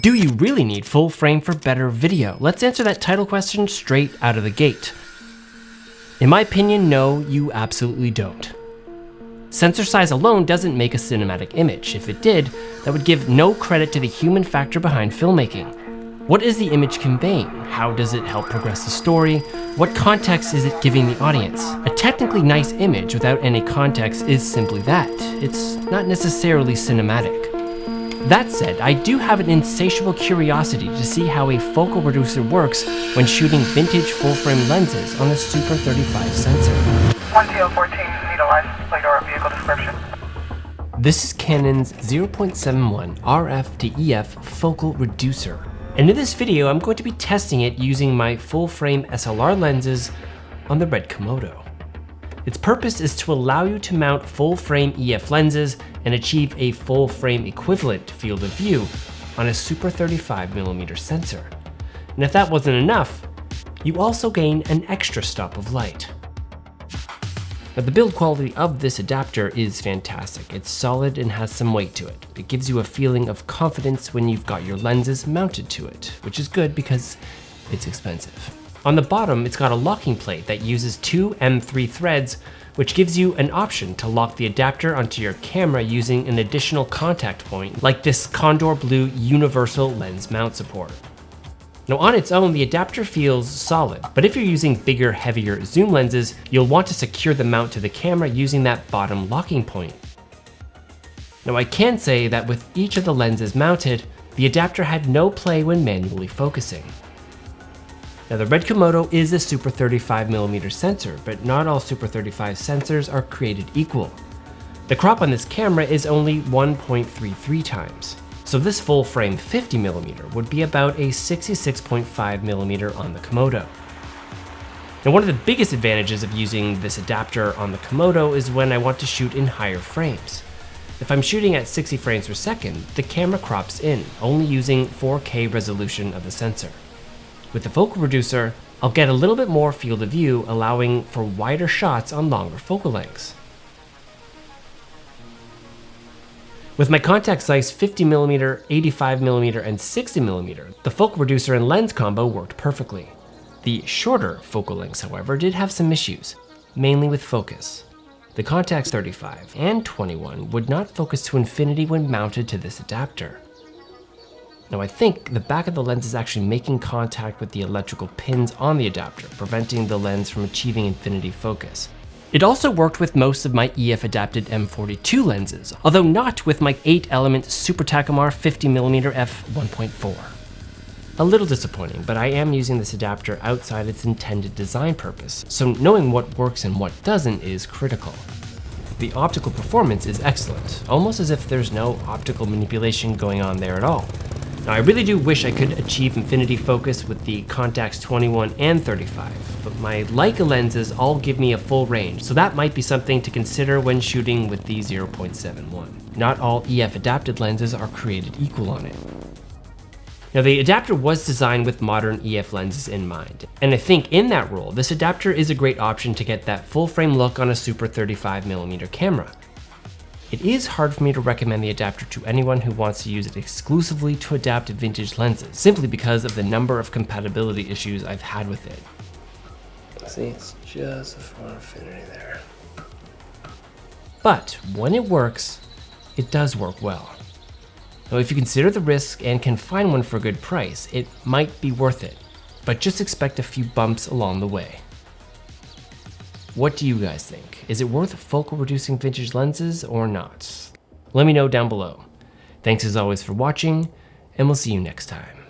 Do you really need full frame for better video? Let's answer that title question straight out of the gate. In my opinion, no, you absolutely don't. Sensor size alone doesn't make a cinematic image. If it did, that would give no credit to the human factor behind filmmaking. What is the image conveying? How does it help progress the story? What context is it giving the audience? A technically nice image without any context is simply that. It's not necessarily cinematic. That said, I do have an insatiable curiosity to see how a focal reducer works when shooting vintage full-frame lenses on a Super 35 sensor. 1TL14, need a license plate or a vehicle description. This is Canon's 0.71 RF to EF focal reducer. And in this video, I'm going to be testing it using my full-frame SLR lenses on the RED KOMODO. Its purpose is to allow you to mount full-frame EF lenses and achieve a full-frame equivalent field of view on a Super 35mm sensor. And if that wasn't enough, you also gain an extra stop of light. Now, the build quality of this adapter is fantastic. It's solid and has some weight to it. It gives you a feeling of confidence when you've got your lenses mounted to it, which is good because it's expensive. On the bottom, it's got a locking plate that uses two M3 threads, which gives you an option to lock the adapter onto your camera using an additional contact point, like this Condor Blue universal lens mount support. Now, on its own, the adapter feels solid, but if you're using bigger, heavier zoom lenses, you'll want to secure the mount to the camera using that bottom locking point. Now, I can say that with each of the lenses mounted, the adapter had no play when manually focusing. Now, the RED KOMODO is a Super 35mm sensor, but not all Super 35 sensors are created equal. The crop on this camera is only 1.33 times. So this full frame 50mm would be about a 66.5mm on the Komodo. Now, one of the biggest advantages of using this adapter on the Komodo is when I want to shoot in higher frames. If I'm shooting at 60 frames per second, the camera crops in, only using 4K resolution of the sensor. With the focal reducer, I'll get a little bit more field of view, allowing for wider shots on longer focal lengths. With my Contax Zeiss 50mm, 85mm, and 60mm, the focal reducer and lens combo worked perfectly. The shorter focal lengths, however, did have some issues, mainly with focus. The Contax 35 and 21 would not focus to infinity when mounted to this adapter. Now, I think the back of the lens is actually making contact with the electrical pins on the adapter, preventing the lens from achieving infinity focus. It also worked with most of my EF adapted M42 lenses, although not with my 8-element Super Takumar 50mm f1.4. A little disappointing, but I am using this adapter outside its intended design purpose, so knowing what works and what doesn't is critical. The optical performance is excellent, almost as if there's no optical manipulation going on there at all. Now, I really do wish I could achieve infinity focus with the Contax 21 and 35, but my Leica lenses all give me a full range, so that might be something to consider when shooting with the 0.71. Not all EF adapted lenses are created equal on it. Now, the adapter was designed with modern EF lenses in mind, and I think in that role, this adapter is a great option to get that full frame look on a Super 35mm camera. It is hard for me to recommend the adapter to anyone who wants to use it exclusively to adapt vintage lenses, simply because of the number of compatibility issues I've had with it. See, it's just before infinity there. But when it works, it does work well. Now, if you consider the risk and can find one for a good price, it might be worth it, but just expect a few bumps along the way. What do you guys think? Is it worth focal reducing vintage lenses or not? Let me know down below. Thanks as always for watching, and we'll see you next time.